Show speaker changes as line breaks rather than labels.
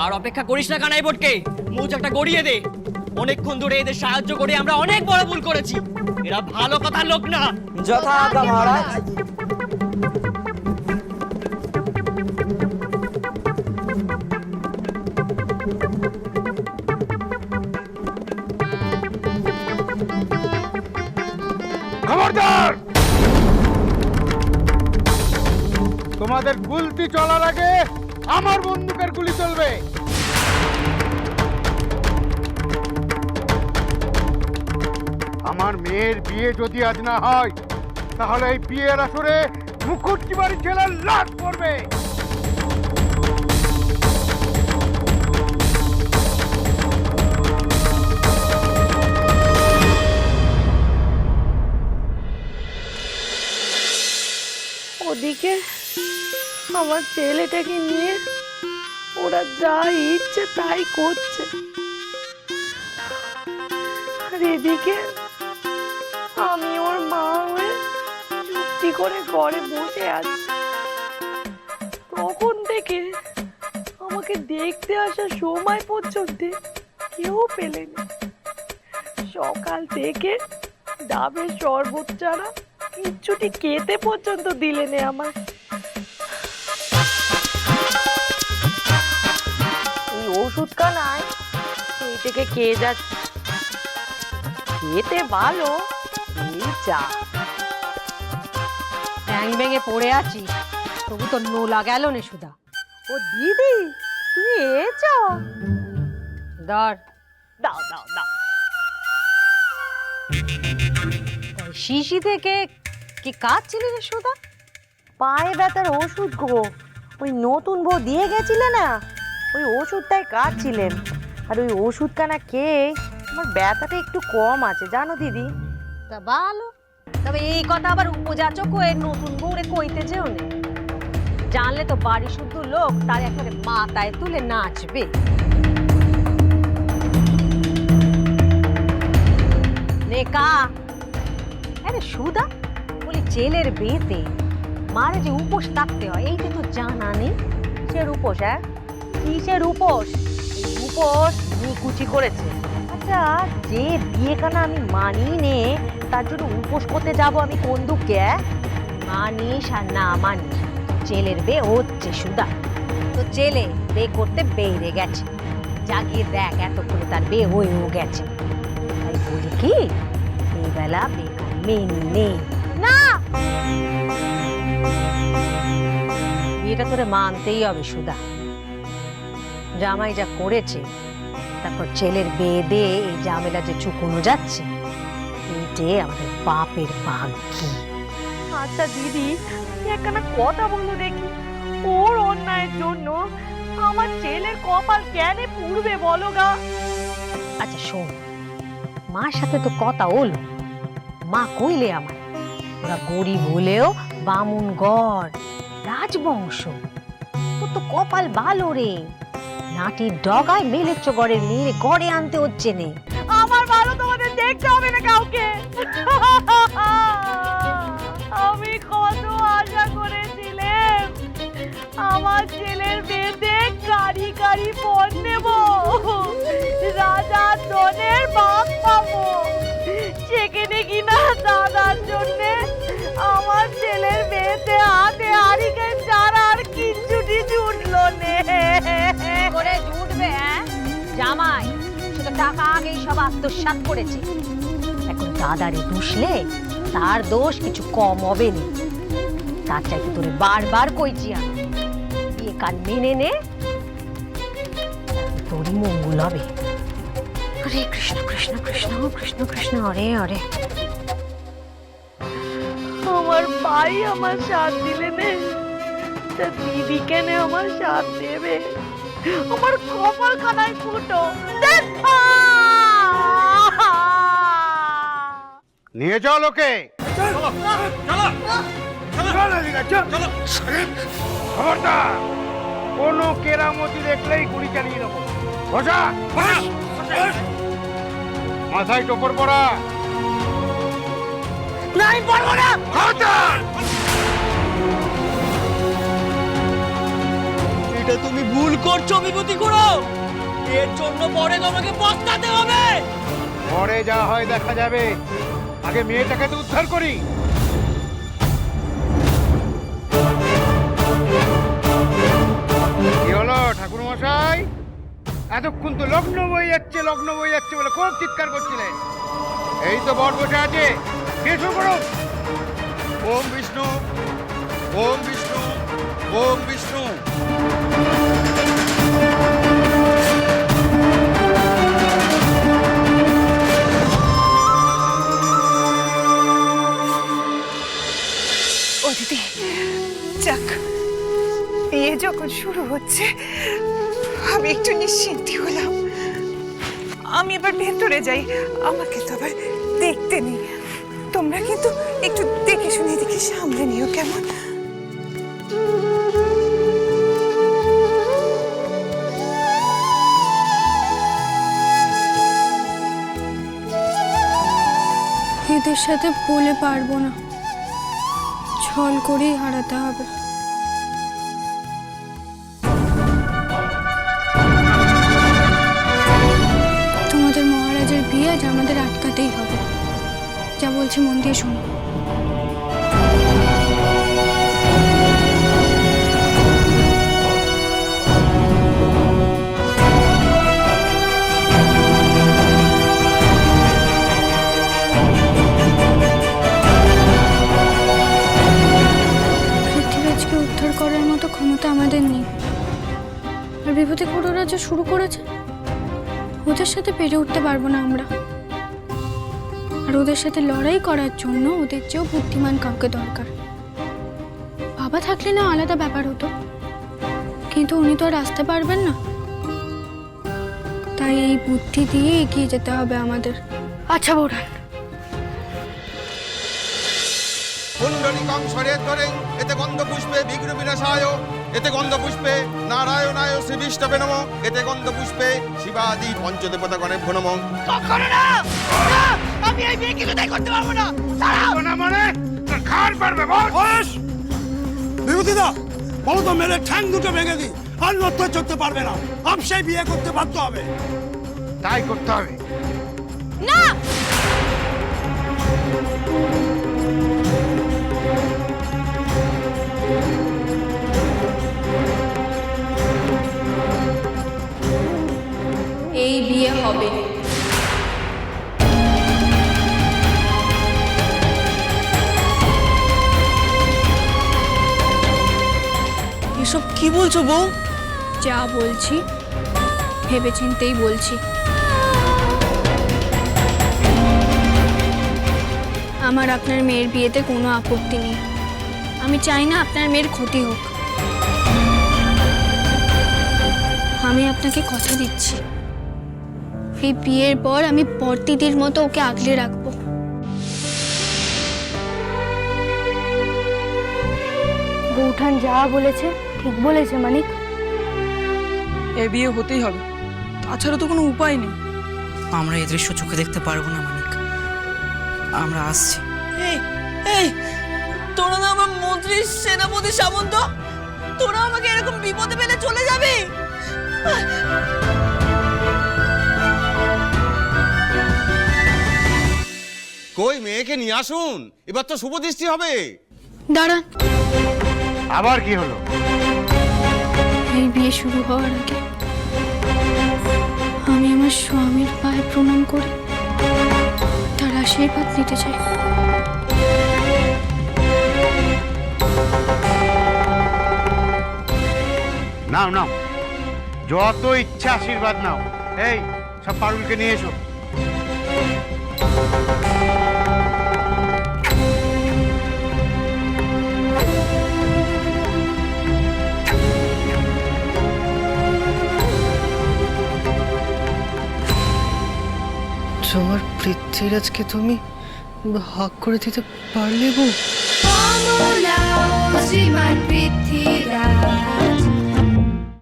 আর অপেক্ষা করিস না কানাই বোটকে, মৌচাকটা গড়িয়ে দে। অনেকক্ষণ ধরে এদের সাহায্য করে আমরা অনেক বড় ভুল করেছি। এরা ভালো কথার লোক না।
যথা আজ্ঞা মহারাজ।
খবরদার! তোমাদের গুলতি চলার আগে আমার বন্দুকের গুলি চলবে। আমার মেয়ের বিয়ে যদি আজ না হয়, তাহলে এই বিয়ের আসরে মুখুজ্জি বাড়ি ছেলের লাশ পড়বে।
ওদিকে আমার ছেলেটাকে নিয়ে ওরা যা ইচ্ছে তাই করছে, আর এদিকে আমি ওর মা হয়ে চুপটি করে ঘরে বসে আছি। তখন থেকে আমাকে দেখতে আসার সময় পর্যন্ত কেউ পেলেনি। সকাল থেকে ডাবের শরবত ছাড়া কিচ্ছুটি খেতে পর্যন্ত দিলেনে আমার। এই ওষুধ কানায় সেই থেকে খেয়ে যাচ্ছে, খেতে ভালো এই চা।
ব্যাং ব্যাঙে পড়ে আছিস, তবু তো নোলা গেল না সুধা।
ও দিদি, তুমি এসো।
ধর,
দাও দাও দাও।
শিশি থেকে কি কাজ ছিল রে সুধা?
পায়ে ব্যথার ওষুধ গো, ওই নতুন বউ দিয়ে গেছিলে না, ওই ওষুধটাই কাটছিলেন। আর ওই ওষুধ কানা খেয়ে আমার ব্যথাটা একটু কম আছে জানো দিদি।
তা ভালো, তবে এই কথা আবার উপযাচক হয়ে নতুন বউরে কইতে যেও না। জানলে তো বাড়ি শুদ্ধ লোক তার একবারে মাথায় তুলে নাচবে। নেকা আরে সুধা, বলি ছেলের বিয়েতে মারে যে উপোস থাকতে হয় এইটা তো জানা নেই।
কিসের উপোস? হ্যাঁ, কিসের উপোস? এই উপোস নিকুচি করেছে। আচ্ছা, যে বিয়ে কানা আমি মানি নে, তার জন্য উপোস করতে যাব আমি কোন দুঃখে?
মানিস আর না মানিস, ছেলের বিয়ে হচ্ছে সুধা। তো ছেলে বিয়ে করতে বেড়ে গেছে, জাগিয়ে দেখ এতক্ষণে তার বিয়ে হয়েও গেছে। তাই বলি কি, এই বেলা বেকার মেনে নেই না, বিয়েটা করে মানতেই হবে সুধা। জামাই যা করেছে, তারপর ছেলের বিয়ে দিয়ে এই ঝামেলা যে চুকানো যাচ্ছে, এইটাই আমাদের বাপের ভাগ্য।
আচ্ছা দিদি, একখানা কথা বলো দেখি, ওর অন্যায়ের জন্য আমার ছেলের কপাল কেন পুড়বে বলো গা?
আচ্ছা শোন, মার সাথে তো কথা হলো, মা কইলে আমার ওরা গরিব হলেও বামুন গড়, রাজবংশ, তোর তো কপাল ভালো রে। নাটির ডগায় মেলেচ্ছ গড়ের মেয়ে গড়ে আনতে হচ্ছে নে।
আমার ভালো তোমাদের দেখতে হবে না কাউকে। আমি কত আশা করেছিলাম আমার ছেলের বিয়েতে কারি কারি পণ নেব, রাজার ধনের ভাগ পাবো। সেখানে কিনা দাদার জন্যে আমার ছেলের বিয়েতে হাতে হারিকেন ছাড়া আর কিচ্ছুটি জুটলো নে।
করে জুটবে জামাই, সে তো টাকা আগেই সব আত্মসাৎ করেছে। এখন দাদারে দুষলে তার দোষ কিছু কম হবে না। তার চাইতে তোরে বারবার কইছি আমি, বিয়ে কান মেনে নে, তোরই মঙ্গল হবে। হরে কৃষ্ণ কৃষ্ণ কৃষ্ণ কৃষ্ণ কৃষ্ণ হরে হরে।
আমার ভাই আমার সাথ দিলে নে, তা দিদি কেন আমার সাথ দেবে? আমার কপাল খানায় ফুটো।
নিয়ে যাও লোকে। খবরদার, কোনো কেরামতি দেখলেই গুলি চালিয়ে দেবো। বসা, মাথায় টোপর পড়া।
নাই বলবো না।
খবরদার!
এটা তুমি ভুল করছো বিভূতি খুড়ো। এর জন্য পরে তোমাকে পস্তাতে হবে।
পরে যা হয় দেখা যাবে, আগে মেয়েটাকে তো উদ্ধার করি। কি হলো ঠাকুর মশাই? এতক্ষণ তো লগ্ন বই যাচ্ছে বলে খুব চিৎকার করছিলেন। এই তো বর বসে আছে, শুরু করুন।
ওম বিষ্ণু, ওম বিষ্ণু, ওম বিষ্ণু।
ও দিদি, যাক, বিয়ে যখন শুরু হচ্ছে আমি একটু নিশ্চিন্তি হলাম। আমি এবার ভেতরে যাই, আমাকে তো আবার দেখতে নেই। তোমরা কিন্তু একটু দেখে শুনে দেখে সামলে নিও, কেমন?
এদের সাথে বলে পারবো না, ছল করেই হারাতে হবে। তোমাদের মহারাজের বিয়ে আজ আমাদের আটকাতেই হবে। যা বলছি মন দিয়ে শোনো। পৃথ্বীরাজকে উদ্ধার করার মতো ক্ষমতা আমাদের নেই। আর বিভূতি খুড়োরা যা শুরু করেছে, ওদের সাথে পেরে উঠতে পারবো না আমরা। আর ওদের সাথে লড়াই করার জন্য ওদের চেয়েও বুদ্ধিমান কাউকে দরকার। বাবা থাকলে না আলাদা ব্যাপার হতো, কিন্তু উনি তো আর আসতে পারবেন না। তাই এই বুদ্ধি দিয়ে এগিয়ে যেতে হবে আমাদের। আচ্ছা বৌরান।
পুণ্ডরিকং সরেদ্ধরে এতে গন্ধপুষ্পে বিঘ্ন বিনাশায়, এতে গন্ধপুষ্পে নারায়ণায় শ্রীবিষ্ণবে নমঃ, এতে গন্ধপুষ্পে শিবাদি পঞ্চদেবতাগণে নমঃ।
কখনো না, না, আমি এই বিয়ে কিছুতেই করতে পারবো না। দাঁড়াও।
না মানে তোর খান পারবে বস।
বিভূতিদা, বলো তো মেরে ঠ্যাং দুটো ভেঙে দিই, আর নড়তে চড়তে পারবে না, আপসাই বিয়ে করতে বাধ্য হবে।
তাই করতে হবে।
না, এই বিয়ে হবে।
এসব কি বলছো বউ?
যা বলছি ভেবেচিন্তেই বলছি। আমার আপনার মেয়ের বিয়েতে কোনো আপত্তি নেই। আমি চাই না আপনার মেয়ের ক্ষতি হোক। আমি আপনাকে কথা দিচ্ছি, এই বিয়ের পর আমি বর্তিদির মতো ওকে আগলে রাখবো। বৌঠান যা বলেছে ঠিক বলেছে মানিক।
এ বিয়ে হতেই হবে, তাছাড়া তো কোনো উপায় নেই।
আমরা এই দৃশ্য চোখে দেখতে পারবো না মানিক, আমরা আসছি।
এই এই তোরা না আমার মন্ত্রী, সেনাপতি, সামন্ত, তোরা আমাকে এরকম বিপদে ফেলে চলে যাবি?
কই মেয়েকে নিয়ে আসুন, এবার তো শুভ দৃষ্টি হবে।
দাঁড়ান,
আবার কি হলো?
এই বিয়ে শুরু হওয়ার আগে আমি আমার স্বামীর পায়ে প্রণাম করে তার আশীর্বাদ নিতে চাই।
নাও নাও, যত ইচ্ছা আশীর্বাদ নাও। এই সব পারুলকে নিয়ে এসো।
তোমার পৃথ্বীরাজকে তুমি ভাগ করে দিতে পারলে বউ?
শ্রীমান পৃথ্বীরাজ।